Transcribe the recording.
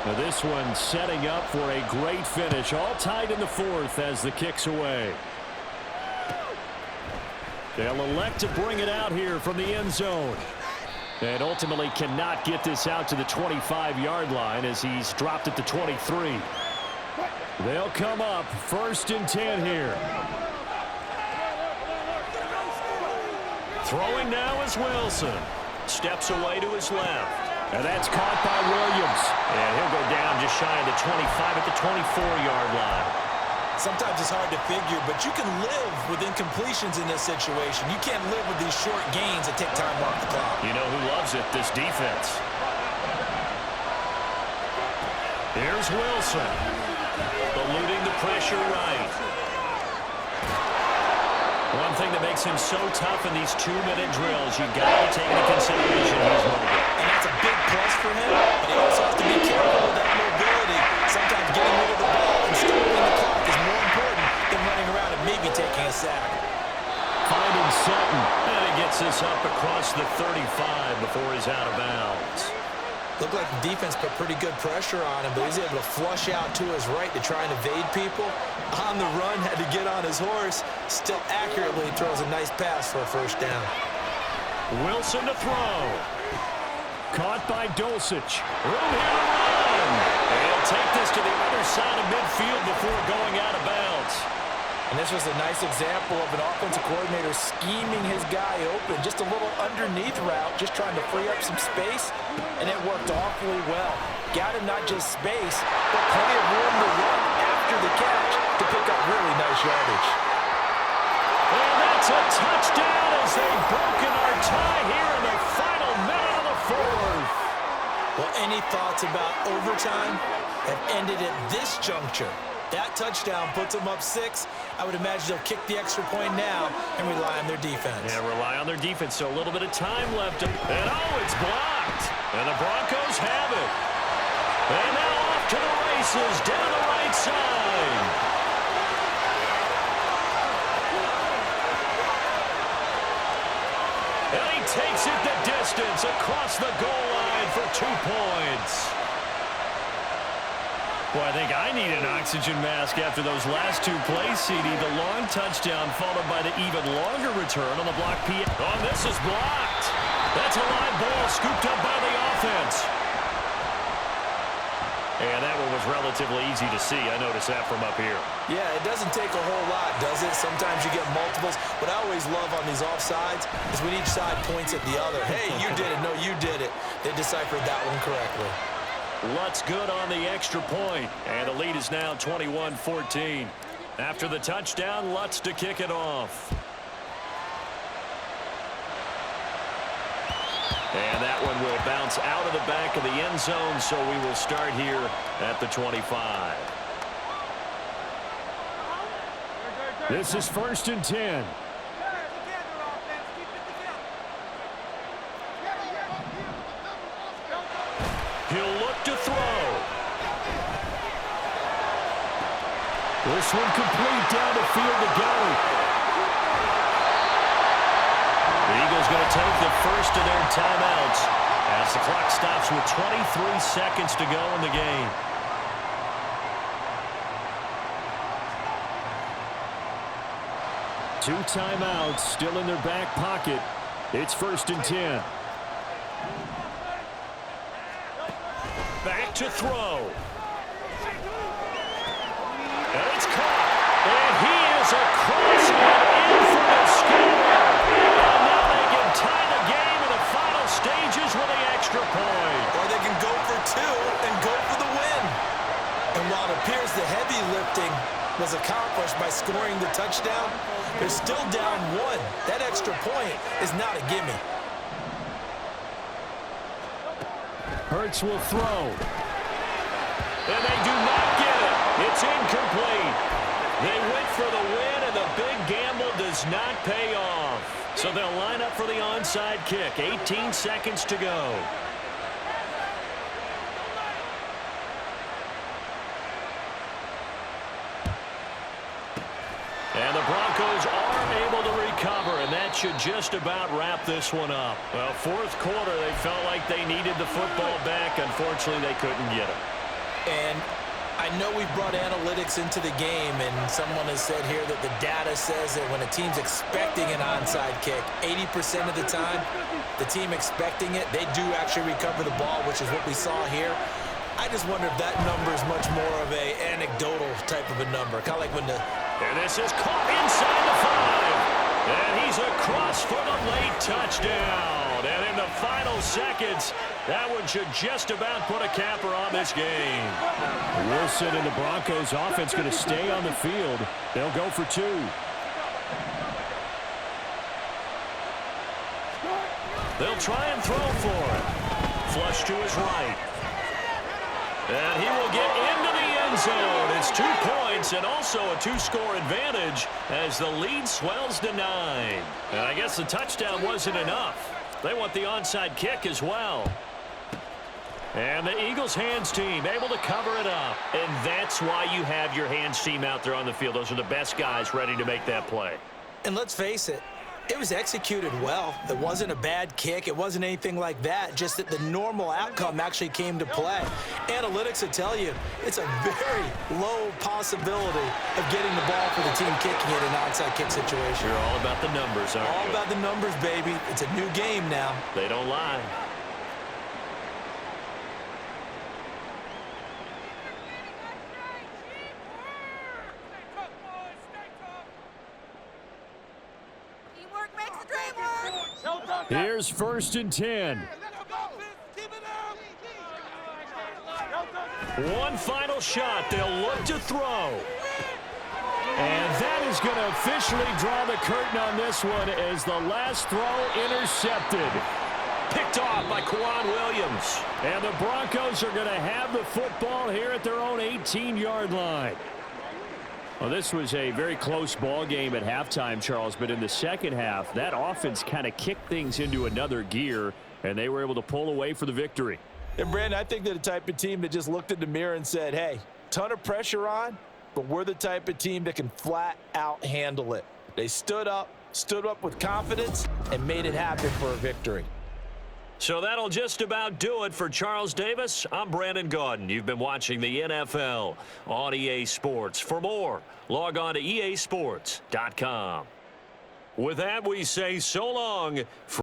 Now this one setting up for a great finish. All tied in the fourth as the kick's away. They'll elect to bring it out here from the end zone. And ultimately cannot get this out to the 25-yard line as he's dropped it to 23. They'll come up 1st and 10 here. Throwing now is Wilson. Steps away to his left. And that's caught by Williams. And he'll go down just shy of the 25 at the 24-yard line. Sometimes it's hard to figure, but you can live with incompletions in this situation. You can't live with these short gains that take time off the clock. You know who loves it? This defense. Here's Wilson. Eluding the pressure right. One thing that makes him so tough in these 2-minute drills, you got to take into consideration he's mobile. And that's a big plus for him, but he also has to be careful with that mobility. Sometimes getting rid of the ball and stopping the clock is more important than running around and maybe taking a sack. Finding Sutton, and he gets this up across the 35 before he's out of bounds. Looked like the defense put pretty good pressure on him, but he's able to flush out to his right to try and evade people. On the run, had to get on his horse. Still accurately throws a nice pass for a 1st down. Wilson to throw. Caught by Dulcich. Room here to run. And he'll take this to the other side of midfield before going out of bounds. And this was a nice example of an offensive coordinator scheming his guy open. Just a little underneath route, just trying to free up some space, and it worked awfully well. Got him not just space, but plenty of room to run after the catch to pick up really nice yardage. And that's a touchdown as they've broken our tie here in the final minute of the 4th. Well, any thoughts about overtime have ended at this juncture. That touchdown puts them up 6. I would imagine they'll kick the extra point now and rely on their defense. Yeah, rely on their defense, so a little bit of time left. And it's blocked. And the Broncos have it. And now off to the races down the right side. And he takes it the distance across the goal line for 2 points. Boy, I think I need an oxygen mask after those last 2 plays, CD. The long touchdown followed by the even longer return on the block P. Oh, this is blocked. That's a live ball scooped up by the offense. And that one was relatively easy to see. I noticed that from up here. Yeah, it doesn't take a whole lot, does it? Sometimes you get multiples. What I always love on these offsides is when each side points at the other. Hey, you did it. No, you did it. They deciphered that one correctly. Lutz good on the extra point, and the lead is now 21-14. After the touchdown, Lutz to kick it off. And that one will bounce out of the back of the end zone, so we will start here at the 25. This is 1st and 10. He'll look to throw. This one complete down the field to Galley. The Eagles going to take the first of their timeouts as the clock stops with 23 seconds to go in the game. Two timeouts still in their back pocket. It's 1st and 10. Back to throw. And it's caught. And he is across and in for the score. And now they can tie the game in the final stages with the extra point. Or they can go for 2 and go for the win. And while it appears the heavy lifting was accomplished by scoring the touchdown, they're still down 1. That extra point is not a gimme. Hurts will throw. And they do not get it. It's incomplete. They went for the win, and the big gamble does not pay off. So they'll line up for the onside kick. 18 seconds to go. And the Broncos are able to recover, and that should just about wrap this one up. Well, 4th quarter, they felt like they needed the football back. Unfortunately, they couldn't get it. And I know we've brought analytics into the game, and someone has said here that the data says that when a team's expecting an onside kick, 80% of the time, the team expecting it, they do actually recover the ball, which is what we saw here. I just wonder if that number is much more of a anecdotal type of a number, kind of like when the... And this is caught inside the 5. And he's across for the late touchdown. And in the final seconds, that one should just about put a capper on this game. Wilson and the Broncos offense going to stay on the field. They'll go for 2. They'll try and throw for it. Flush to his right. And he will get into the end zone. It's 2 points and also a 2-score advantage as the lead swells to 9. And I guess the touchdown wasn't enough. They want the onside kick as well. And the Eagles hands team able to cover it up. And that's why you have your hands team out there on the field. Those are the best guys ready to make that play. And let's face it, it was executed well. It wasn't a bad kick. It wasn't anything like that, just that the normal outcome actually came to play. Analytics will tell you it's a very low possibility of getting the ball for the team kicking it in an onside kick situation. You're all about the numbers, aren't you? All about the numbers, baby. It's a new game now. They don't lie. Here's 1st and 10. One final shot. They'll look to throw. And that is going to officially draw the curtain on this one as the last throw intercepted. Picked off by Quan Williams. And the Broncos are going to have the football here at their own 18-yard line. Well, this was a very close ball game at halftime, Charles, but in the second half, that offense kind of kicked things into another gear, and they were able to pull away for the victory. And, Brandon, I think they're the type of team that just looked in the mirror and said, hey, ton of pressure on, but we're the type of team that can flat out handle it. They stood up with confidence, and made it happen for a victory. So that'll just about do it for Charles Davis. I'm Brandon Gaudin. You've been watching the NFL on EA Sports. For more, log on to easports.com. With that, we say so long.